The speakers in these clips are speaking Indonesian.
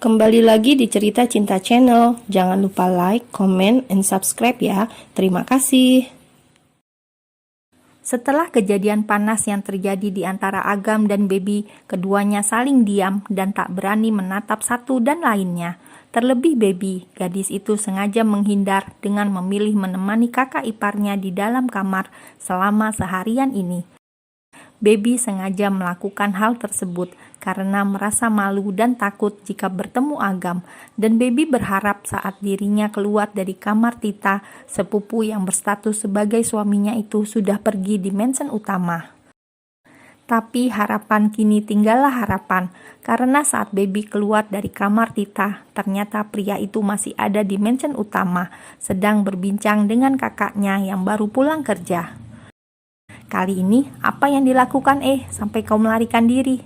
Kembali lagi di Cerita Cinta Channel. Jangan lupa like, comment, and subscribe ya. Terima kasih. Setelah kejadian panas yang terjadi di antara Agam dan Baby, keduanya saling diam dan tak berani menatap satu dan lainnya. Terlebih Baby, gadis itu sengaja menghindar dengan memilih menemani kakak iparnya di dalam kamar selama seharian ini. Baby sengaja melakukan hal tersebut karena merasa malu dan takut jika bertemu Agam, dan Baby berharap saat dirinya keluar dari kamar Tita, sepupu yang berstatus sebagai suaminya itu sudah pergi di mansion utama. Tapi harapan kini tinggallah harapan, karena saat Baby keluar dari kamar Tita, ternyata pria itu masih ada di mansion utama, sedang berbincang dengan kakaknya yang baru pulang kerja. Kali ini, apa yang dilakukan sampai kau melarikan diri?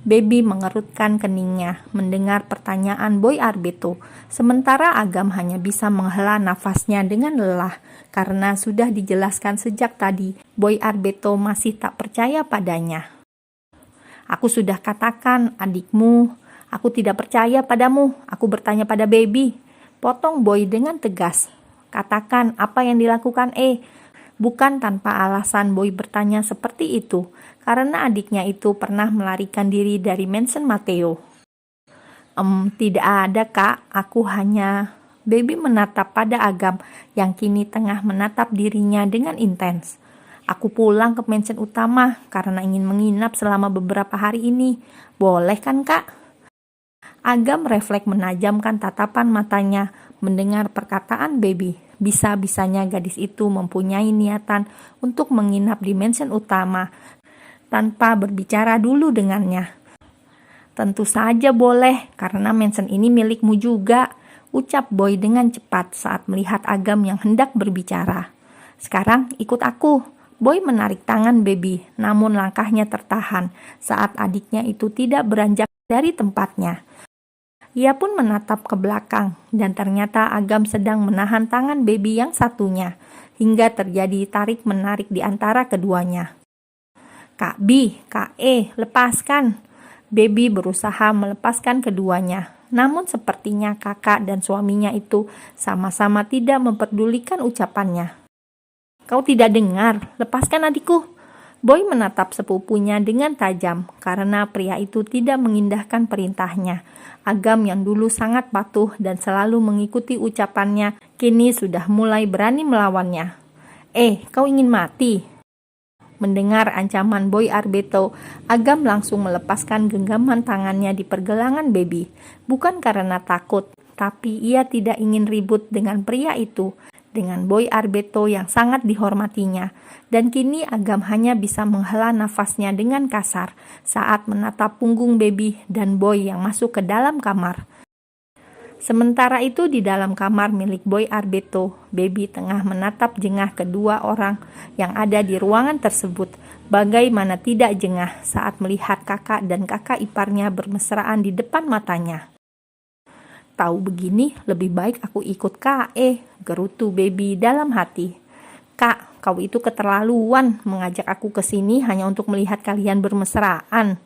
Baby mengerutkan keningnya mendengar pertanyaan Boy Arbeto, sementara Agam hanya bisa menghela nafasnya dengan lelah, karena sudah dijelaskan sejak tadi, Boy Arbeto masih tak percaya padanya. Aku sudah katakan, adikmu, aku tidak percaya padamu, aku bertanya pada Baby. Potong Boy dengan tegas. Katakan apa yang dilakukan Bukan tanpa alasan Boy bertanya seperti itu, karena adiknya itu pernah melarikan diri dari mansion Matteo. Tidak ada kak, aku hanya... Baby menatap pada Agam yang kini tengah menatap dirinya dengan intens. Aku pulang ke mansion utama karena ingin menginap selama beberapa hari ini. Boleh kan kak? Agam refleks menajamkan tatapan matanya mendengar perkataan Baby. Bisa-bisanya gadis itu mempunyai niatan untuk menginap di mansion utama tanpa berbicara dulu dengannya. Tentu saja boleh, karena mansion ini milikmu juga, ucap Boy dengan cepat saat melihat Agam yang hendak berbicara. Sekarang ikut aku. Boy menarik tangan Baby, namun langkahnya tertahan saat adiknya itu tidak beranjak dari tempatnya. Ia pun menatap ke belakang, dan ternyata Agam sedang menahan tangan Baby yang satunya, hingga terjadi tarik-menarik di antara keduanya. Kak B, Kak lepaskan. Baby berusaha melepaskan keduanya, namun sepertinya kakak dan suaminya itu sama-sama tidak memperdulikan ucapannya. Kau tidak dengar, lepaskan adikku. Boy menatap sepupunya dengan tajam karena pria itu tidak mengindahkan perintahnya. Agam yang dulu sangat patuh dan selalu mengikuti ucapannya, kini sudah mulai berani melawannya. Kau ingin mati? Mendengar ancaman Boy Arbeto, Agam langsung melepaskan genggaman tangannya di pergelangan Baby. Bukan karena takut, tapi ia tidak ingin ribut dengan pria itu, dengan Boy Arbeto yang sangat dihormatinya. Dan kini Agam hanya bisa menghela nafasnya dengan kasar saat menatap punggung Baby dan Boy yang masuk ke dalam kamar. Sementara itu di dalam kamar milik Boy Arbeto, Baby tengah menatap jengah kedua orang yang ada di ruangan tersebut. Bagaimana tidak jengah saat melihat kakak dan kakak iparnya bermesraan di depan matanya. Tahu begini, lebih baik aku ikut Kak gerutu Baby dalam hati. Kak, kau itu keterlaluan mengajak aku ke sini hanya untuk melihat kalian bermesraan.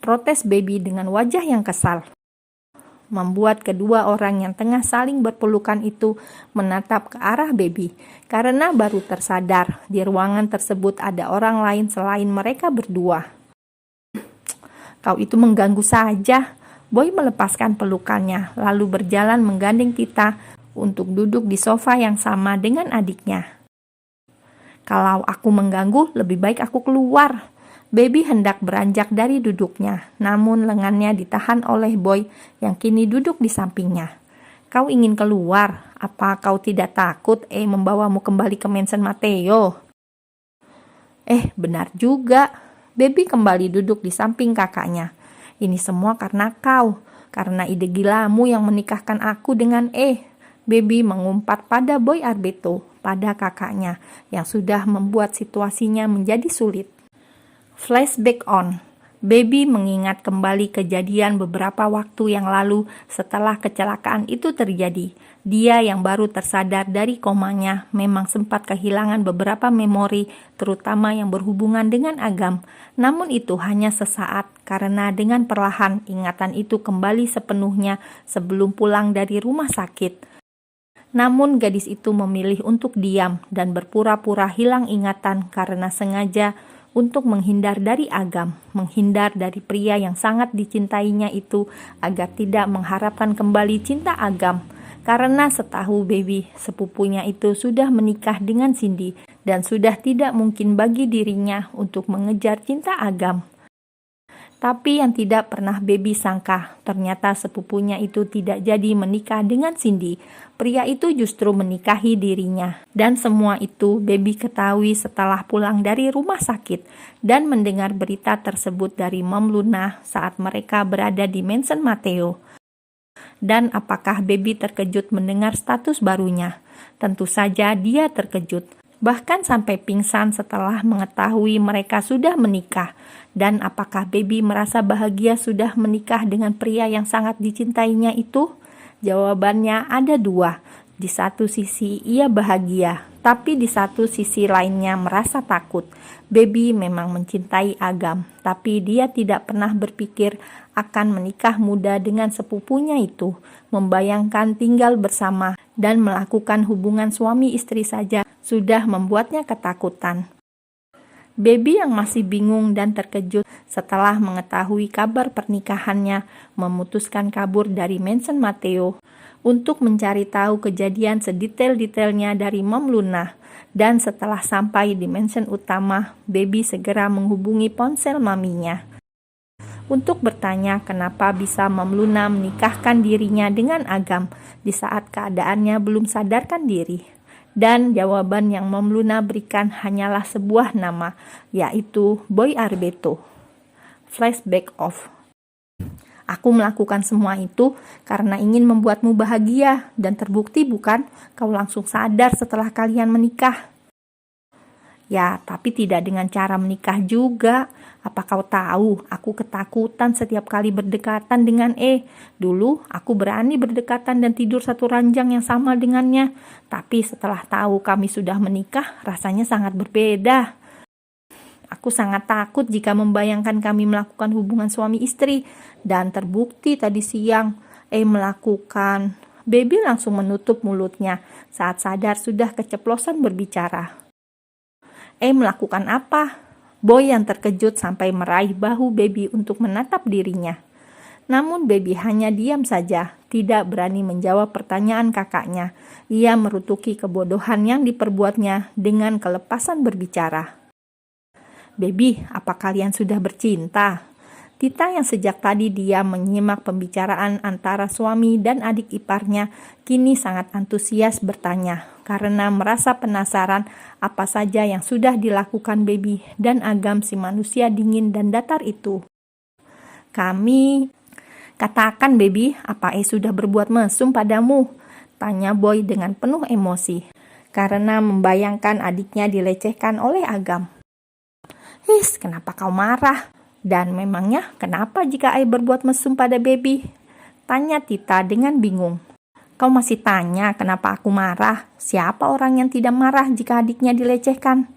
Protes Baby dengan wajah yang kesal. Membuat kedua orang yang tengah saling berpelukan itu menatap ke arah Baby, karena baru tersadar di ruangan tersebut ada orang lain selain mereka berdua. Kau itu mengganggu saja. Boy melepaskan pelukannya, lalu berjalan menggandeng Tita untuk duduk di sofa yang sama dengan adiknya. Kalau aku mengganggu, lebih baik aku keluar. Baby hendak beranjak dari duduknya, namun lengannya ditahan oleh Boy yang kini duduk di sampingnya. Kau ingin keluar? Apa kau tidak takut membawamu kembali ke mansion Matteo? Benar juga. Baby kembali duduk di samping kakaknya. Ini semua karena kau, karena ide gilamu yang menikahkan aku dengan Baby mengumpat pada Boy Arbeto, pada kakaknya, yang sudah membuat situasinya menjadi sulit. Flashback on. Baby mengingat kembali kejadian beberapa waktu yang lalu setelah kecelakaan itu terjadi. Dia yang baru tersadar dari komanya memang sempat kehilangan beberapa memori, terutama yang berhubungan dengan Agam. Namun itu hanya sesaat, karena dengan perlahan ingatan itu kembali sepenuhnya sebelum pulang dari rumah sakit. Namun gadis itu memilih untuk diam dan berpura-pura hilang ingatan karena sengaja untuk menghindar dari Agam, menghindar dari pria yang sangat dicintainya itu agar tidak mengharapkan kembali cinta Agam. Karena setahu Baby, sepupunya itu sudah menikah dengan Cindy dan sudah tidak mungkin bagi dirinya untuk mengejar cinta Agam. Tapi yang tidak pernah Baby sangka, ternyata sepupunya itu tidak jadi menikah dengan Cindy. Pria itu justru menikahi dirinya. Dan semua itu Baby ketahui setelah pulang dari rumah sakit dan mendengar berita tersebut dari Mom Luna saat mereka berada di Mansion Mateo. Dan apakah Baby terkejut mendengar status barunya? Tentu saja dia terkejut. Bahkan sampai pingsan setelah mengetahui mereka sudah menikah. Dan apakah Baby merasa bahagia sudah menikah dengan pria yang sangat dicintainya itu? Jawabannya ada dua. Di satu sisi ia bahagia, tapi di satu sisi lainnya merasa takut. Baby memang mencintai Agam, tapi dia tidak pernah berpikir akan menikah muda dengan sepupunya itu. Membayangkan tinggal bersama dan melakukan hubungan suami istri saja sudah membuatnya ketakutan. Baby yang masih bingung dan terkejut setelah mengetahui kabar pernikahannya memutuskan kabur dari Mansion Mateo untuk mencari tahu kejadian sedetail-detailnya dari Mom Luna. Dan setelah sampai di mansion utama, Baby segera menghubungi ponsel maminya untuk bertanya kenapa bisa Mom Luna menikahkan dirinya dengan Agam di saat keadaannya belum sadarkan diri. Dan jawaban yang Mom Luna berikan hanyalah sebuah nama, yaitu Boy Arbeto. Flashback off. Aku melakukan semua itu karena ingin membuatmu bahagia, dan terbukti bukan? Kau langsung sadar setelah kalian menikah. Ya, tapi tidak dengan cara menikah juga. Apa kau tahu, aku ketakutan setiap kali berdekatan dengan Dulu, aku berani berdekatan dan tidur satu ranjang yang sama dengannya. Tapi setelah tahu kami sudah menikah, rasanya sangat berbeda. Aku sangat takut jika membayangkan kami melakukan hubungan suami istri. Dan terbukti tadi siang, melakukan. Baby langsung menutup mulutnya saat sadar sudah keceplosan berbicara. Melakukan apa? Boy yang terkejut sampai meraih bahu Baby untuk menatap dirinya. Namun Baby hanya diam saja, tidak berani menjawab pertanyaan kakaknya. Ia merutuki kebodohan yang diperbuatnya dengan kelepasan berbicara. Baby, apa kalian sudah bercinta? Tita yang sejak tadi diam menyimak pembicaraan antara suami dan adik iparnya, kini sangat antusias bertanya karena merasa penasaran apa saja yang sudah dilakukan Baby dan Agam si manusia dingin dan datar itu. Katakan Baby, apa sudah berbuat mesum padamu? Tanya Boy dengan penuh emosi karena membayangkan adiknya dilecehkan oleh Agam. Kenapa kau marah? Dan memangnya kenapa jika berbuat mesum pada Baby? Tanya Tita dengan bingung. Kau masih tanya kenapa aku marah? Siapa orang yang tidak marah jika adiknya dilecehkan?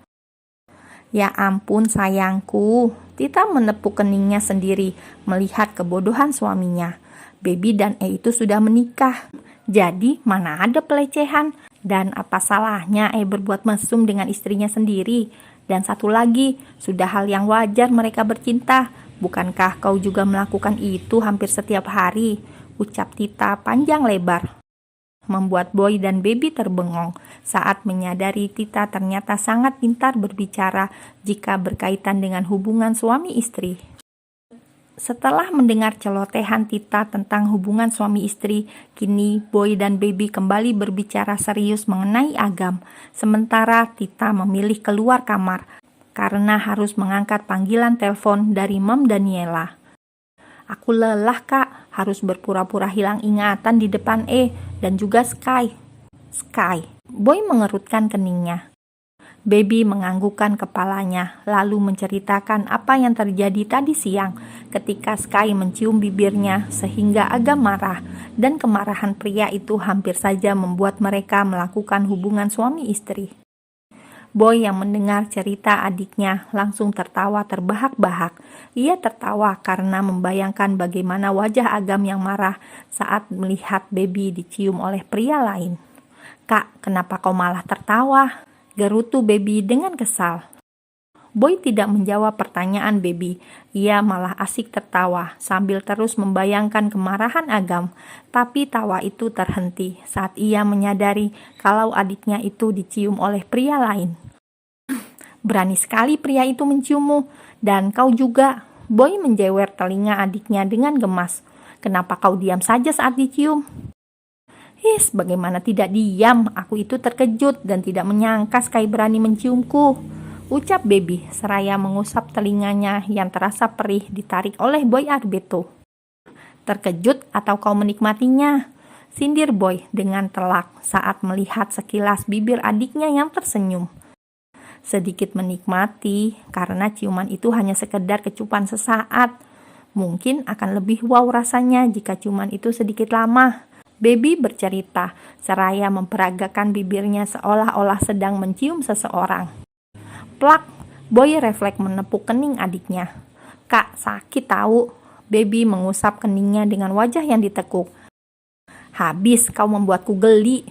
Ya ampun sayangku. Tita menepuk keningnya sendiri melihat kebodohan suaminya. Baby dan itu sudah menikah. Jadi mana ada pelecehan? Dan apa salahnya berbuat mesum dengan istrinya sendiri? Dan satu lagi, sudah hal yang wajar mereka bercinta. Bukankah kau juga melakukan itu hampir setiap hari? Ucap Tita panjang lebar. Membuat Boy dan Baby terbengong saat menyadari Tita ternyata sangat pintar berbicara jika berkaitan dengan hubungan suami istri. Setelah mendengar celotehan Tita tentang hubungan suami istri, kini Boy dan Baby kembali berbicara serius mengenai Agam. Sementara Tita memilih keluar kamar karena harus mengangkat panggilan telepon dari Mom Daniela. Aku lelah kak, harus berpura-pura hilang ingatan di depan dan juga Sky. Boy mengerutkan keningnya. Baby menganggukkan kepalanya, lalu menceritakan apa yang terjadi tadi siang ketika Sky mencium bibirnya sehingga agak marah, dan kemarahan pria itu hampir saja membuat mereka melakukan hubungan suami istri. Boy yang mendengar cerita adiknya langsung tertawa terbahak-bahak. Ia tertawa karena membayangkan bagaimana wajah Agam yang marah saat melihat Baby dicium oleh pria lain. "Kak, kenapa kau malah tertawa?" gerutu Baby dengan kesal. Boy tidak menjawab pertanyaan Baby. Ia malah asik tertawa sambil terus membayangkan kemarahan Agam. Tapi tawa itu terhenti saat ia menyadari kalau adiknya itu dicium oleh pria lain. "Berani sekali pria itu menciummu, dan kau juga." Boy menjewer telinga adiknya dengan gemas. "Kenapa kau diam saja saat dicium?" Bagaimana tidak diam? Aku itu terkejut dan tidak menyangka Sky berani menciumku," ucap Baby seraya mengusap telinganya yang terasa perih ditarik oleh Boy Arbeto. "Terkejut atau kau menikmatinya?" sindir Boy dengan telak saat melihat sekilas bibir adiknya yang tersenyum. "Sedikit menikmati, karena ciuman itu hanya sekedar kecupan sesaat. Mungkin akan lebih wow rasanya jika ciuman itu sedikit lama," Baby bercerita, seraya memperagakan bibirnya seolah-olah sedang mencium seseorang. Plak, Boy refleks menepuk kening adiknya. "Kak, sakit tahu." Baby mengusap keningnya dengan wajah yang ditekuk. "Habis kau membuatku geli."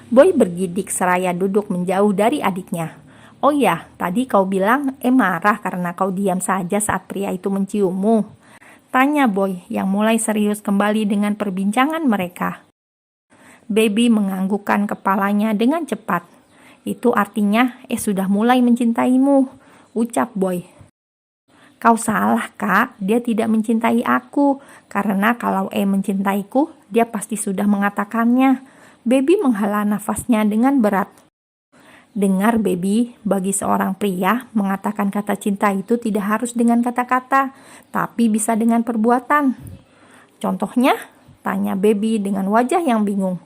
Boy bergidik seraya duduk menjauh dari adiknya. "Oh ya, tadi kau bilang marah karena kau diam saja saat pria itu menciummu?" tanya Boy yang mulai serius kembali dengan perbincangan mereka. Baby menganggukkan kepalanya dengan cepat. "Itu artinya sudah mulai mencintaimu," ucap Boy. "Kau salah, Kak. Dia tidak mencintai aku. Karena kalau mencintaiku, dia pasti sudah mengatakannya." Baby menghela nafasnya dengan berat. "Dengar, Baby, bagi seorang pria, mengatakan kata cinta itu tidak harus dengan kata-kata, tapi bisa dengan perbuatan." "Contohnya?" tanya Baby dengan wajah yang bingung.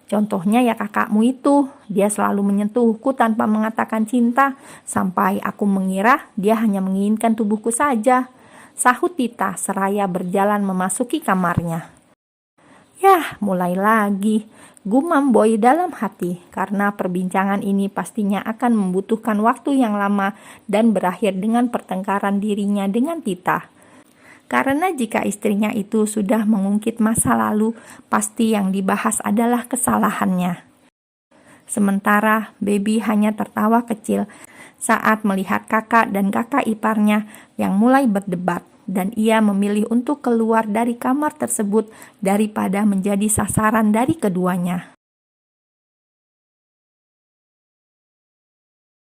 "Contohnya ya kakakmu itu, dia selalu menyentuhku tanpa mengatakan cinta, sampai aku mengira dia hanya menginginkan tubuhku saja," sahut Tita seraya berjalan memasuki kamarnya. "Yah, mulai lagi," gumam Boy dalam hati, karena perbincangan ini pastinya akan membutuhkan waktu yang lama dan berakhir dengan pertengkaran dirinya dengan Tita. Karena jika istrinya itu sudah mengungkit masa lalu, pasti yang dibahas adalah kesalahannya. Sementara Baby hanya tertawa kecil saat melihat kakak dan kakak iparnya yang mulai berdebat, dan ia memilih untuk keluar dari kamar tersebut daripada menjadi sasaran dari keduanya.